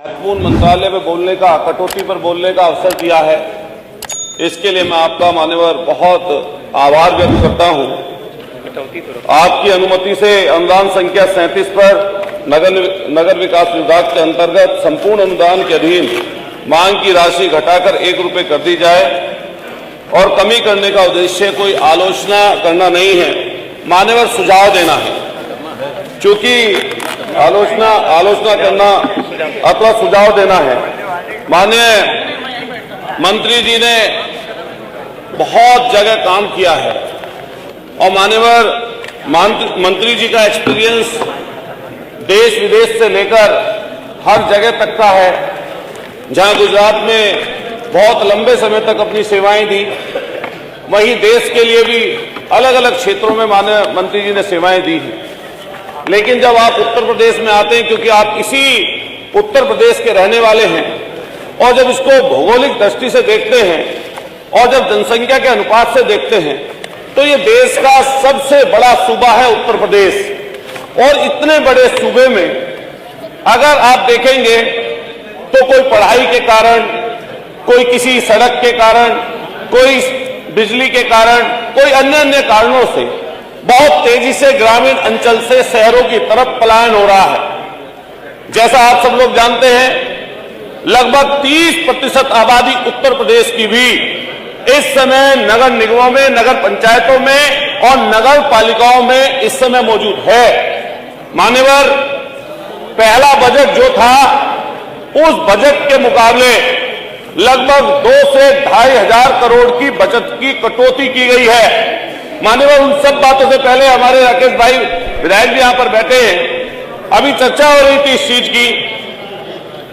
महत्वपूर्ण मंत्रालय में बोलने का, कटौती पर बोलने का अवसर दिया है, इसके लिए मैं आपका मान्यवर बहुत आभार व्यक्त करता हूं। आपकी अनुमति से अनुदान संख्या 37 पर नगर विकास विभाग के अंतर्गत संपूर्ण अनुदान के अधीन मांग की राशि घटाकर 1 रुपये कर दी जाए और कमी करने का उद्देश्य कोई आलोचना करना नहीं है, मान्यवर सुझाव देना है। चूंकि आलोचना करना अथवा सुझाव देना है। माननीय मंत्री जी ने बहुत जगह काम किया है और मान्यवर मंत्री जी का एक्सपीरियंस देश विदेश से लेकर हर जगह तक का है। जहां गुजरात में बहुत लंबे समय तक अपनी सेवाएं दी, वहीं देश के लिए भी अलग अलग क्षेत्रों में माननीय मंत्री जी ने सेवाएं दी हैं। लेकिन जब आप उत्तर प्रदेश में आते हैं, क्योंकि आप इसी उत्तर प्रदेश के रहने वाले हैं, और जब इसको भौगोलिक दृष्टि से देखते हैं और जब जनसंख्या के अनुपात से देखते हैं, तो ये देश का सबसे बड़ा सूबा है उत्तर प्रदेश। और इतने बड़े सूबे में अगर आप देखेंगे तो कोई पढ़ाई के कारण, कोई किसी सड़क के कारण, कोई बिजली के कारण, कोई अन्य कारणों से बहुत तेजी से ग्रामीण अंचल से शहरों की तरफ पलायन हो रहा है। जैसा आप सब लोग जानते हैं, लगभग 30% आबादी उत्तर प्रदेश की भी इस समय नगर निगमों में, नगर पंचायतों में और नगर पालिकाओं में इस समय मौजूद है। मान्यवर, पहला बजट जो था, उस बजट के मुकाबले लगभग 2 से 2,500 करोड़ की बचत की कटौती की गई है। मान्यवर, उन सब बातों से पहले हमारे राकेश भाई विधायक भी यहां पर बैठे हैं, अभी चर्चा हो रही थी इस चीज की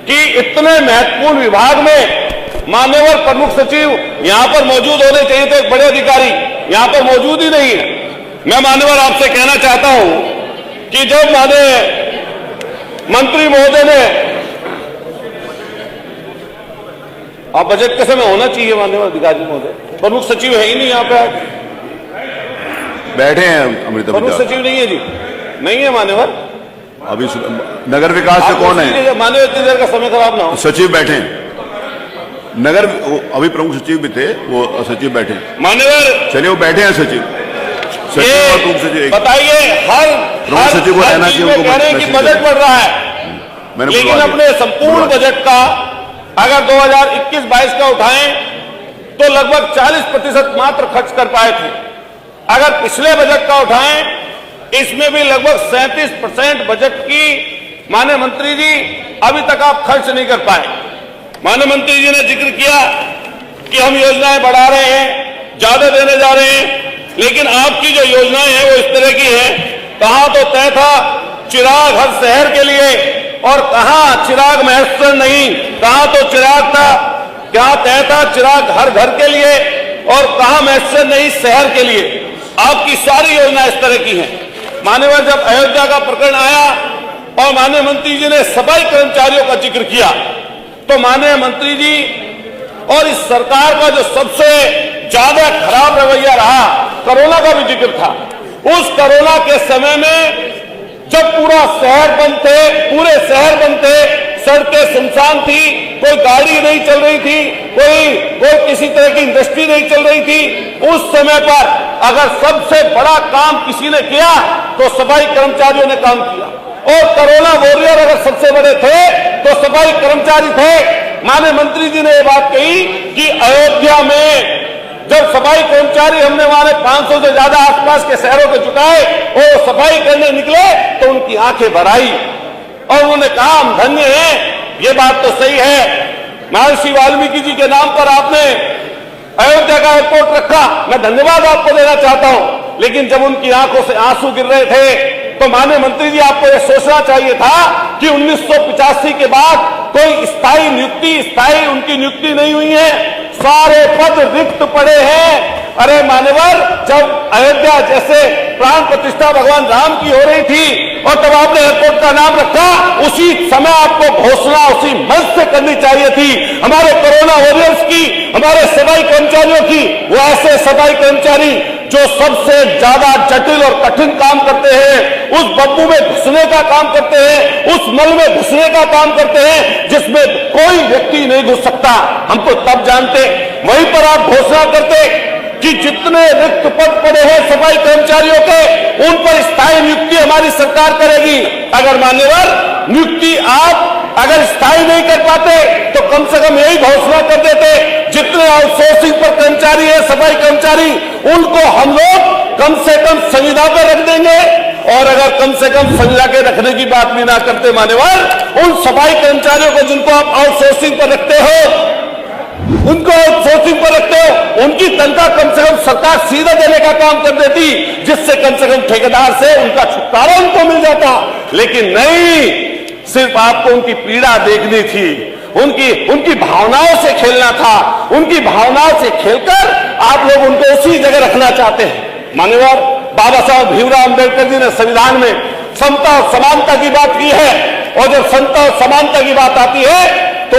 कि इतने महत्वपूर्ण विभाग में मान्यवर प्रमुख सचिव यहां पर मौजूद होने चाहिए थे, एक बड़े अधिकारी यहां पर मौजूद ही नहीं है। मैं मान्यवर आपसे कहना चाहता हूं कि जब माननीय मंत्री महोदय ने, आप बजट के समय होना चाहिए मान्यवर अधिकारी महोदय, प्रमुख सचिव है ही नहीं यहां पे, बैठे हैं अमृता, प्रमुख सचिव नहीं है जी, नहीं है मान्यवर। अभी नगर विकास से कौन है मान्यवर? इतनी देर का समय खराब ना हो। सचिव बैठे हैं नगर, अभी प्रमुख सचिव भी थे, वो सचिव बैठे हैं मान्यवर। चलिए, वो बैठे हैं सचिव और प्रमुख सचिव। बताइए, हर प्रमुख सचिव को रहना चाहिए, उनको कह रहे हैं कि बजट बढ़ रहा है, लेकिन अपने संपूर्ण बजट का अगर 2021-22 का उठाएं तो लगभग 40% मात्र खर्च कर पाए थे। अगर पिछले बजट का उठाएं, इसमें भी लगभग 37% बजट की माननीय मंत्री जी अभी तक आप खर्च नहीं कर पाए। माननीय मंत्री जी ने जिक्र किया कि हम योजनाएं बढ़ा रहे हैं, ज्यादा देने जा रहे हैं, लेकिन आपकी जो योजनाएं हैं वो इस तरह की है। कहां तो तय था चिराग हर शहर के लिए, और कहां चिराग महत्वपूर्ण नहीं, कहां तो चिराग था, क्या तय था चिराग हर घर के लिए, और कहां महत्वपूर्ण नहीं शहर के लिए। आपकी सारी योजना इस तरह की हैं। मान्यवर, जब अयोध्या का प्रकरण आया और माननीय मंत्री जी ने सफाई कर्मचारियों का जिक्र किया, तो माननीय मंत्री जी और इस सरकार का जो सबसे ज्यादा खराब रवैया रहा, कोरोना का भी जिक्र था। उस कोरोना के समय में जब पूरा शहर बंद थे, पूरे शहर बंद थे, सड़कें सुनसान थी, कोई गाड़ी नहीं चल रही थी, कोई किसी तरह की इंडस्ट्री नहीं चल रही थी, उस समय पर अगर सबसे बड़ा काम किसी ने किया तो सफाई कर्मचारियों ने काम किया। और कोरोना वॉरियर अगर सबसे बड़े थे तो सफाई कर्मचारी थे। माननीय मंत्री जी ने यह बात कही कि अयोध्या में जब सफाई कर्मचारी हमने वहां 500 से ज्यादा आसपास के शहरों के जुटाए और सफाई करने निकले तो उनकी आंखें भर आई और उन्होंने कहा हम धन्य हैं। ये बात तो सही है, महर्षि वाल्मीकि जी के नाम पर आपने अयोध्या का एयरपोर्ट रखा, मैं धन्यवाद आपको देना चाहता हूं। लेकिन जब उनकी आंखों से आंसू गिर रहे थे तो माननीय मंत्री जी आपको यह सोचना चाहिए था कि 1985 के बाद कोई स्थायी उनकी नियुक्ति नहीं हुई है, सारे पद रिक्त पड़े हैं। अरे मान्यवर, जब अयोध्या जैसे प्राण प्रतिष्ठा भगवान राम की हो रही थी और तब आपने एयरपोर्ट का नाम रखा, उसी समय आपको घोषणा उसी मंच से करनी चाहिए थी हमारे कोरोना वॉरियर्स की, हमारे सफाई कर्मचारियों की। वो ऐसे सफाई कर्मचारी जो सबसे ज्यादा जटिल और कठिन काम करते हैं, उस बदबू में घुसने का काम करते हैं, उस मल में घुसने का काम करते हैं जिसमें कोई व्यक्ति नहीं घुस सकता। हम तो तब जानते, वहीं पर आप घोषणा करते कि जितने रिक्त पद पड़े हैं सफाई कर्मचारियों के, उन पर स्थायी नियुक्ति हमारी सरकार करेगी। अगर मान्यवर नियुक्ति आप अगर स्थायी नहीं कर पाते तो कम से कम यही घोषणा कर देते, जितने आउटसोर्सिंग पर कर्मचारी है सफाई कर्मचारी, उनको हम लोग कम से कम संविदा पर रख देंगे। और अगर कम से कम संविदा के रखने की बात भी ना करते मान्यवर, उन सफाई कर्मचारियों को जिनको आप आउटसोर्सिंग पर रखते हो, उनको आउटसोर्सिंग पर रखते हो, उनकी तनख्वाह कम से कम सरकार सीधा देने का काम कर देती, जिससे कम से कम ठेकेदार से उनका छुटकारा उनको मिल जाता। लेकिन नहीं, सिर्फ आपको उनकी पीड़ा देखनी थी, उनकी भावनाओं से खेलना था। उनकी भावनाओं से खेलकर आप लोग उनको उसी जगह रखना चाहते हैं। मान्यवर बाबा साहब भीमराव अंबेडकर जी ने संविधान में समता और समानता की बात की है, और जब समता और समानता की बात आती है तो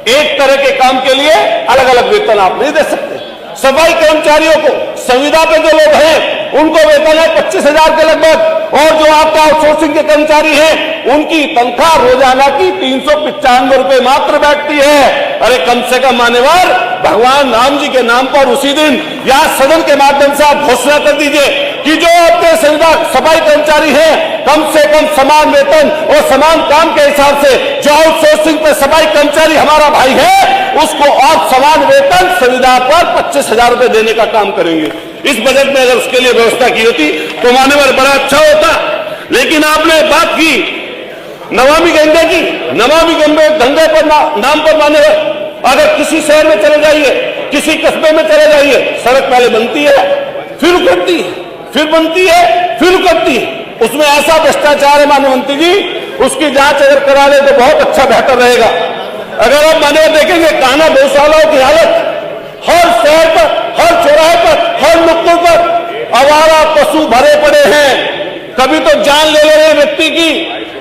एक तरह के काम के लिए अलग अलग वेतन आप नहीं दे सकते। सफाई कर्मचारियों को संविदा पे जो लोग हैं उनको वेतन है 25,000 के लगभग, और जो आपका आउटसोर्सिंग के कर्मचारी हैं उनकी तनख्वाह रोजाना की 395 रुपए मात्र बैठती है। अरे कम से कम मान्यवर भगवान राम जी के नाम पर उसी दिन या सदन के माध्यम से आप घोषणा कर दीजिए कि जो आपके संविदा सफाई कर्मचारी हैं कम से कम समान वेतन और समान काम के हिसाब से जो आउटसोर्सिंग पे सफाई कर्मचारी हमारा भाई है उसको और समान वेतन संविदा पर 25,000 रुपए देने का काम करेंगे। इस बजट में अगर उसके लिए व्यवस्था की होती तो मान्यवर बड़ा अच्छा होता। लेकिन आपने बात की नमामि गंगे की, नमामि गंगे पर नाम पर मान्यवर अगर किसी शहर में चले जाइए, किसी कस्बे में चले जाइए, सड़क पहले बनती है फिर उखड़ती है, फिर बनती है फिर उखड़ती है। उसमें ऐसा भ्रष्टाचार है मानवंती जी, उसकी जांच अगर करा ले तो बहुत अच्छा बेहतर रहेगा। अगर आप मान्यवर देखेंगे कान्हा गौशालाओं की हालत, हर शहर पर, हर चौराहे पर, हर नुक्कड़ पर आवारा पशु भरे पड़े हैं। कभी तो जान ले रहे हैं व्यक्ति की,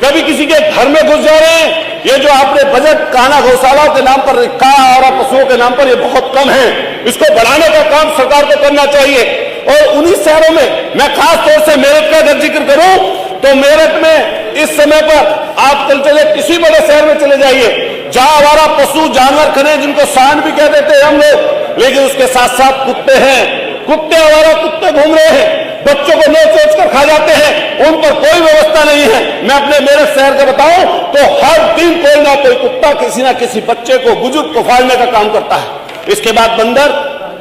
कभी किसी के घर में घुस जा रहे हैं। ये जो आपने बजट कान्हा गौशालाओं के नाम पर रखा आवारा पशुओं के नाम पर, ये बहुत कम है। इसको बढ़ाने का काम सरकार को करना चाहिए। और उन्हीं शहरों में मैं खास तौर से मेरठ का अगर जिक्र करूं तो मेरठ में इस समय पर आप चले किसी बड़े शहर में चले जाइए, जहां आवारा पशु जानवर खड़े जिनको सांड भी कह देते हैं हम लोग, लेकिन उसके साथ साथ कुत्ते हैं, कुत्ते आवारा कुत्ते घूम रहे हैं, बच्चों को नोच नोच कर खा जाते हैं, उन पर कोई व्यवस्था नहीं है। मैं अपने मेरठ शहर का बताऊं तो हर दिन कोई ना कोई कुत्ता किसी ना किसी बच्चे को, बुजुर्ग को फाड़ने का काम करता है। इसके बाद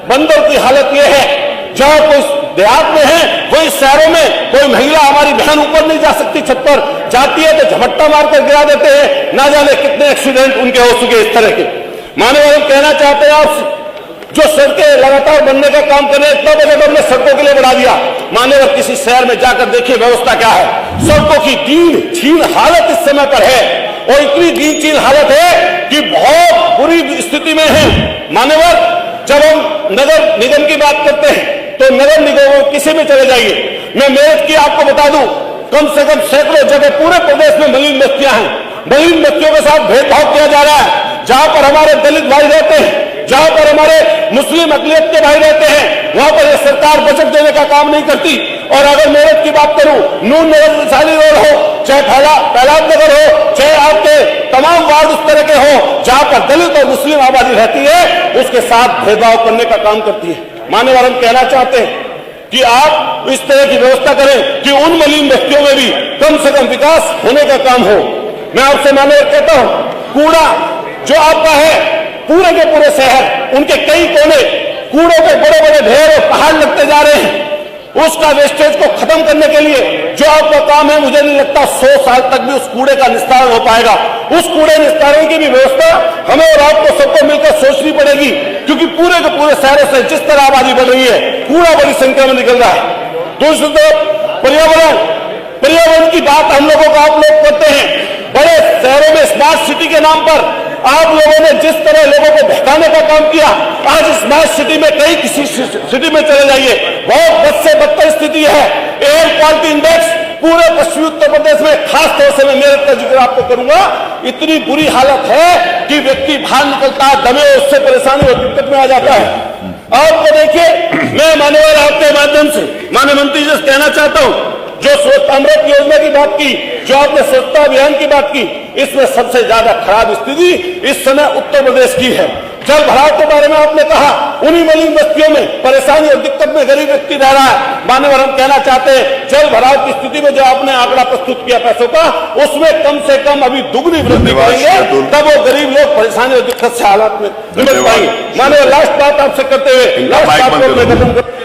बंदर की हालत यह है, जहां कोई देहात में है वही शहरों में कोई महिला हमारी बहन ऊपर नहीं जा सकती, छत पर जाती है तो झपट्टा मारकर गिरा देते हैं। ना जाने कितने एक्सीडेंट उनके हो चुके इस तरह के। मानव हम कहना चाहते हैं आप जो सड़कें लगातार बनने का काम कर रहे हैं, इतना बजट हमने सड़कों के लिए बढ़ा दिया। मान्यवर किसी शहर में जाकर देखिए व्यवस्था क्या है। सड़कों की दीन छीन हालत इस समय पर है, और इतनी दीन छीन हालत है कि बहुत बुरी स्थिति में है। मान्यवर जब हम नगर निगम की बात करते हैं तो नगर निगम किसी में चले जाइए, मैं मेरठ की आपको बता दूं, कम से कम सैकड़ों जगह पूरे प्रदेश में मलिन बस्तियां हैं। मलिन बस्तियों के साथ भेदभाव किया जा रहा है। जहां पर हमारे दलित भाई रहते हैं, जहां पर हमारे मुस्लिम अकलियत के भाई रहते हैं, वहां पर यह सरकार बजट देने का काम नहीं करती। और अगर मेरठ की बात करूं, नून नगर वैशाली रोड हो, चाहे फैलाद नगर हो, चाहे आपके तमाम वार्ड उस तरह के हो जहां पर दलित और मुस्लिम आबादी रहती है, उसके साथ भेदभाव करने का काम करती है। मान्यवर हम कहना चाहते हैं कि आप इस तरह की व्यवस्था करें कि उन मलिन बस्तियों में भी कम से कम विकास होने का काम हो। मैं आपसे मान्यवर कहता हूं, कूड़ा जो आपका है पूरे के पूरे शहर, उनके कई कोने कूड़ों के बड़े बड़े ढेर और पहाड़ लगते जा रहे हैं। उसका वेस्टेज को खत्म करने के लिए जो आपका काम है, मुझे नहीं लगता 100 साल तक भी उस कूड़े का निस्तारण हो पाएगा। उस कूड़े निस्तारण की भी व्यवस्था हमें और आपको सबको मिलकर सोचनी पड़ेगी, क्योंकि पूरे के पूरे शहरों से जिस तरह आबादी बढ़ रही है, कूड़ा बड़ी संख्या में निकल रहा है। दूसरी तरफ पर्यावरण की बात हम लोगों को आप लोग करते हैं। बड़े शहरों में स्मार्ट सिटी के नाम पर आप लोगों ने जिस तरह लोगों को बहकाने का काम किया, आज स्मार्ट सिटी में कई किसी सिटी में चले जाइए, बहुत बद से बदतर स्थिति है। एयर क्वालिटी इंडेक्स पूरे पश्चिमी उत्तर प्रदेश में खास तौर से मैं मेरठ का जिक्र आपको करूंगा, इतनी बुरी हालत है कि व्यक्ति बाहर निकलता है दमे, उससे परेशानी और दिक्कत में आ जाता है। आपको देखिए, मैं मान्यवर आपके माध्यम से माननीय मंत्री जी से कहना चाहता हूं, जो स्वच्छ अमृत योजना की बात की, जो आपने स्वच्छता अभियान की बात की, इसमें सबसे ज्यादा खराब स्थिति इस समय उत्तर प्रदेश की है। जल भराव के बारे में आपने कहा, उन्हीं मलिन बस्तियों में परेशानी और दिक्कत में गरीब व्यक्ति रह रहा है। मान्यवर, हम कहना चाहते हैं, जल भराव की स्थिति में जो आपने आंकड़ा प्रस्तुत किया पैसों का, उसमें कम से कम अभी दुगनी वृद्धि करेंगे, तब वो गरीब लोग परेशानी और दिक्कत से हालात में निपट पाएंगे। मान्यवर, लास्ट बात आपसे करते हुए, लास्ट बात को मैं खत्म कर